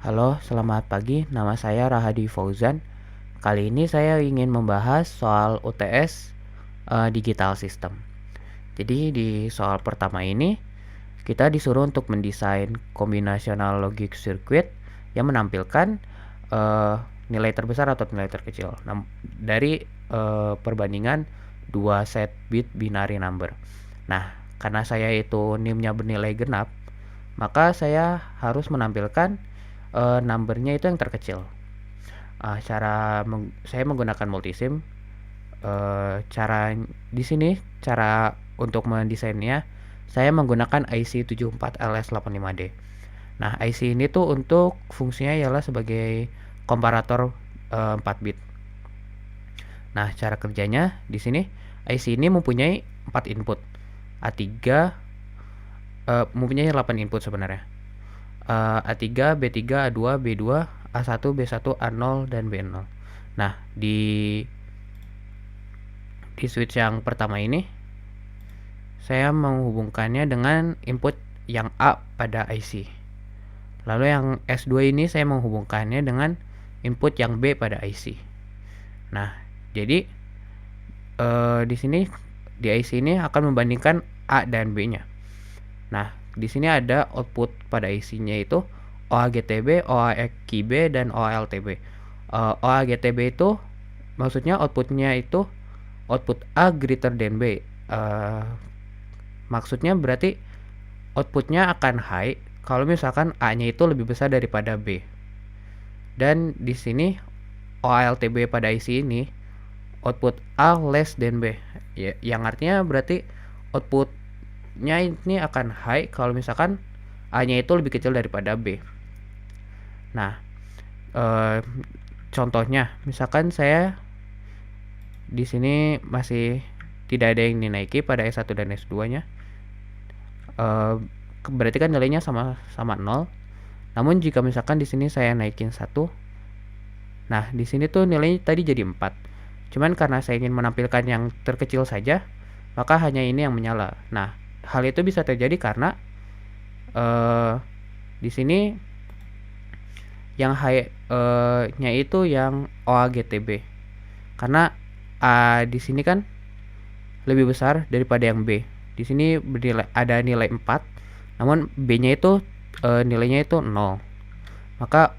Halo, selamat pagi. Nama saya Rahadi Fauzan. Kali ini saya ingin membahas soal UTS Digital System. Jadi di soal pertama ini kita disuruh untuk mendesain combinational logic circuit yang menampilkan eh, nilai terbesar atau nilai terkecil dari perbandingan dua set bit binary number. Nah, karena saya itu NIM-nya bernilai genap, maka saya harus menampilkan numbernya itu yang terkecil. Saya menggunakan multisim. Cara di sini cara untuk mendesainnya saya menggunakan IC74LS85D. Nah, IC ini tuh untuk fungsinya ialah sebagai komparator 4 bit. Nah, cara kerjanya di sini IC ini mempunyai 4 input. A3 mempunyai 8 input sebenarnya. A3, B3, A2, B2, A1, B1, A0 dan B0. Nah, di switch yang pertama ini saya menghubungkannya dengan input yang A pada IC. Lalu yang S2 ini saya menghubungkannya dengan input yang B pada IC. Nah, jadi di sini di IC ini akan membandingkan A dan B-nya. Nah, di sini ada output pada IC-nya itu OAGTB, OAQB, dan OALTB. OAGTB itu maksudnya outputnya itu output A greater than B. Maksudnya berarti outputnya akan high kalau misalkan A-nya itu lebih besar daripada B. Dan di sini OALTB pada IC ini output A less than B. Ya, yang artinya berarti outputnya ini akan high kalau misalkan A-nya itu lebih kecil daripada B. Nah, contohnya misalkan saya di sini masih tidak ada yang dinaiki pada S1 dan S2-nya. Berarti kan nilainya sama 0. Namun jika misalkan di sini saya naikin 1, nah di sini tuh nilainya tadi jadi 4. Cuman karena saya ingin menampilkan yang terkecil saja, maka hanya ini yang menyala. Nah, hal itu bisa terjadi karena di sini yang high-nya itu yang OAGTB. Karena A di sini kan lebih besar daripada yang B. Di sini ada nilai 4, namun B-nya itu nilainya itu 0. Maka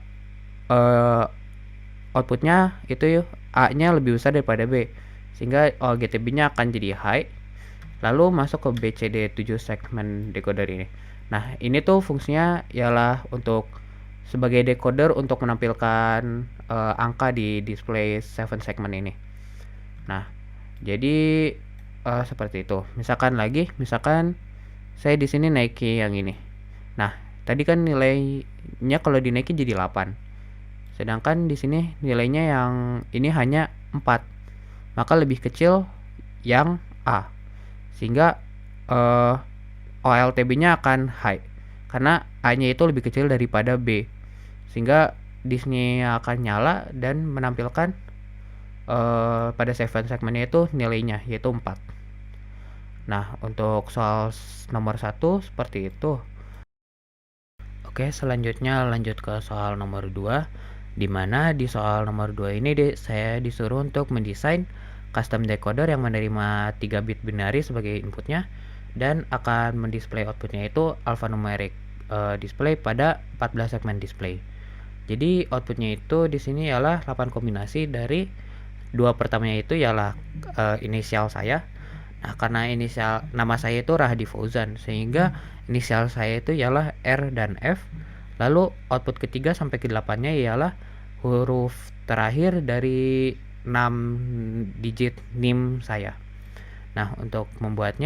outputnya itu A-nya lebih besar daripada B, sehingga OGTB-nya akan jadi high. Lalu masuk ke BCD 7 segmen decoder ini. Nah, ini tuh fungsinya ialah untuk sebagai decoder untuk menampilkan angka di display 7 segmen ini. Nah, jadi seperti itu. Misalkan saya di sini naiki yang ini. Nah, tadi kan nilainya kalau dinaikin jadi 8. Sedangkan di sini nilainya yang ini hanya 4. Maka lebih kecil yang A. Sehingga OLTB-nya akan high. Karena A-nya itu lebih kecil daripada B. Sehingga di sini akan nyala dan menampilkan pada 7 segmennya itu nilainya yaitu 4. Nah, untuk soal nomor 1 seperti itu. Oke, selanjutnya lanjut ke soal nomor 2, di mana di soal nomor 2 ini saya disuruh untuk mendesain custom decoder yang menerima 3 bit binary sebagai inputnya dan akan mendisplay outputnya itu alphanumeric display pada 14 segmen display. Jadi outputnya itu di sini ialah 8 kombinasi dari dua pertamanya itu ialah inisial saya. Nah, karena inisial nama saya itu Rahadi Fauzan, sehingga inisial saya itu ialah R dan F. Lalu output ketiga sampai ke 8-nya ialah huruf terakhir dari 6 digit NIM saya. Nah, untuk membuat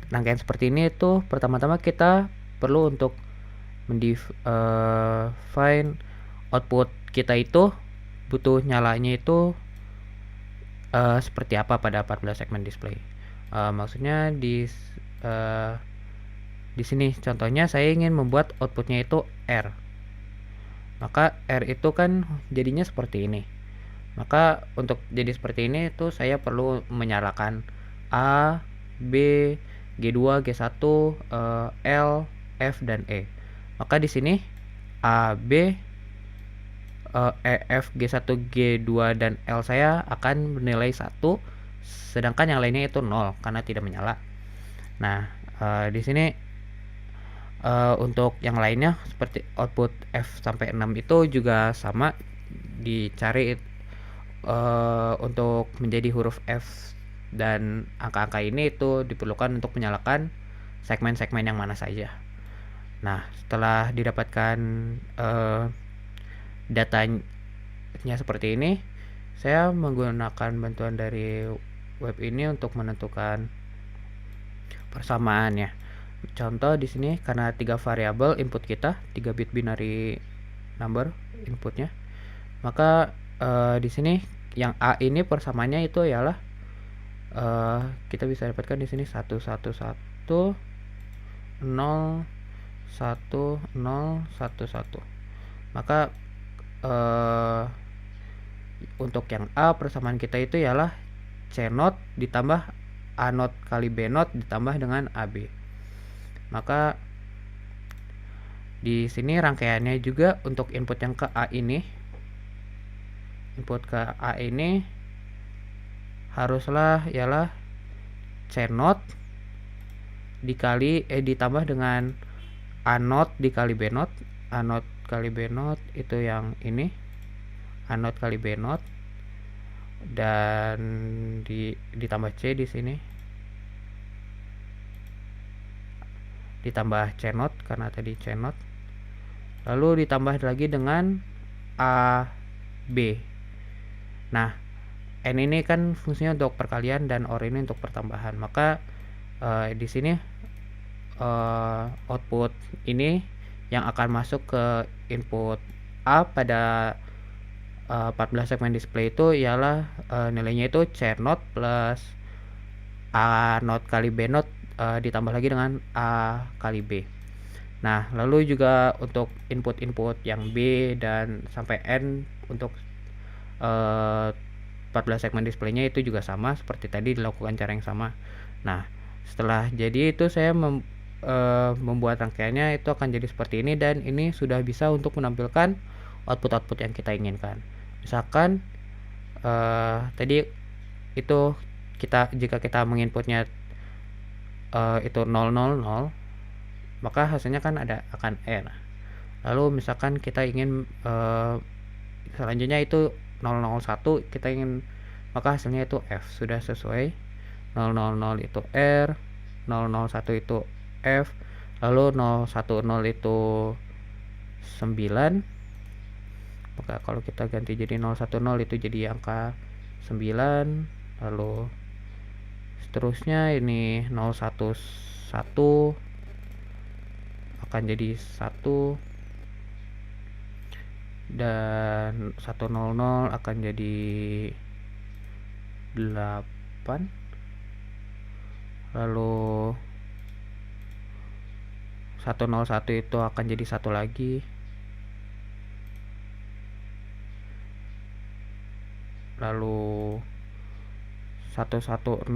rangkaian seperti ini itu pertama-tama kita perlu untuk mendefine output kita itu butuh nyalanya itu seperti apa pada 14 segmen display. Maksudnya di sini contohnya saya ingin membuat outputnya itu R. Maka R itu kan jadinya seperti ini. Maka untuk jadi seperti ini itu saya perlu menyalakan A, B, G2, G1, L, F, dan E. Maka di sini A, B, E, F, G1, G2 dan L saya akan bernilai 1, sedangkan yang lainnya itu 0 karena tidak menyala. Nah, di sini untuk yang lainnya seperti output F sampai 6 itu juga sama, dicari untuk menjadi huruf F dan angka-angka ini itu diperlukan untuk menyalakan segmen-segmen yang mana saja. Nah, setelah didapatkan datanya seperti ini, saya menggunakan bantuan dari web ini untuk menentukan persamaannya. Contoh di sini karena 3 variabel input kita, 3 bit binary number inputnya, maka di sini yang A ini persamaannya itu ialah kita bisa dapatkan di sini 1 1 1 0 1 0 1 1. Maka untuk yang A persamaan kita itu ialah C0 ditambah A0 kali B0 ditambah dengan AB. Maka di sini rangkaiannya juga untuk input yang ke A ini, input ke A ini haruslah ialah C0 dikali ditambah dengan A0 dikali B0. A0 kali B0 itu yang ini, A0 kali B0 dan ditambah C di sini, ditambah C0 karena tadi C0, lalu ditambah lagi dengan AB. Nah, N ini kan fungsinya untuk perkalian dan OR ini untuk pertambahan. Maka di sini output ini yang akan masuk ke input A pada 14 segmen display itu ialah nilainya itu C0 plus A0 kali B0 ditambah lagi dengan A kali B. Nah, lalu juga untuk input-input yang B dan sampai N untuk 14 segmen displaynya itu juga sama seperti tadi, dilakukan cara yang sama. Nah, setelah jadi itu saya membuat rangkaiannya itu akan jadi seperti ini, dan ini sudah bisa untuk menampilkan output-output yang kita inginkan. Misalkan tadi itu jika kita menginputnya itu 000, maka hasilnya kan akan E. Lalu misalkan kita ingin selanjutnya itu 001, kita ingin, maka hasilnya itu F. Sudah sesuai. 000 itu R, 001 itu F, lalu 010 itu 9. Maka kalau kita ganti jadi 010 itu jadi angka 9, lalu seterusnya ini 011 akan jadi 1, dan 100 akan jadi 8, lalu 101 itu akan jadi 1 lagi, lalu 110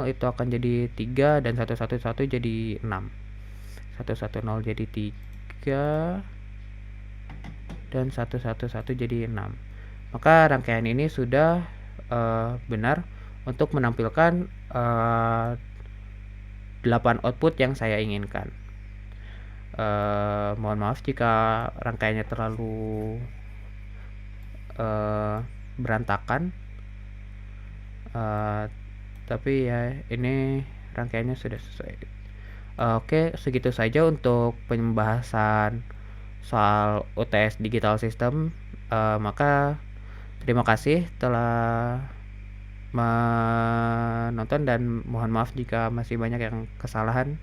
itu akan jadi 3, dan 111 jadi 6, 110 jadi 3, dan 111 jadi 6. Maka rangkaian ini sudah benar untuk menampilkan 8 output yang saya inginkan. Mohon maaf jika rangkaiannya terlalu berantakan, tapi ya ini rangkaiannya sudah sesuai. Oke, segitu saja untuk pembahasan soal UTS Digital System. Maka terima kasih telah menonton, dan mohon maaf jika masih banyak yang kesalahan.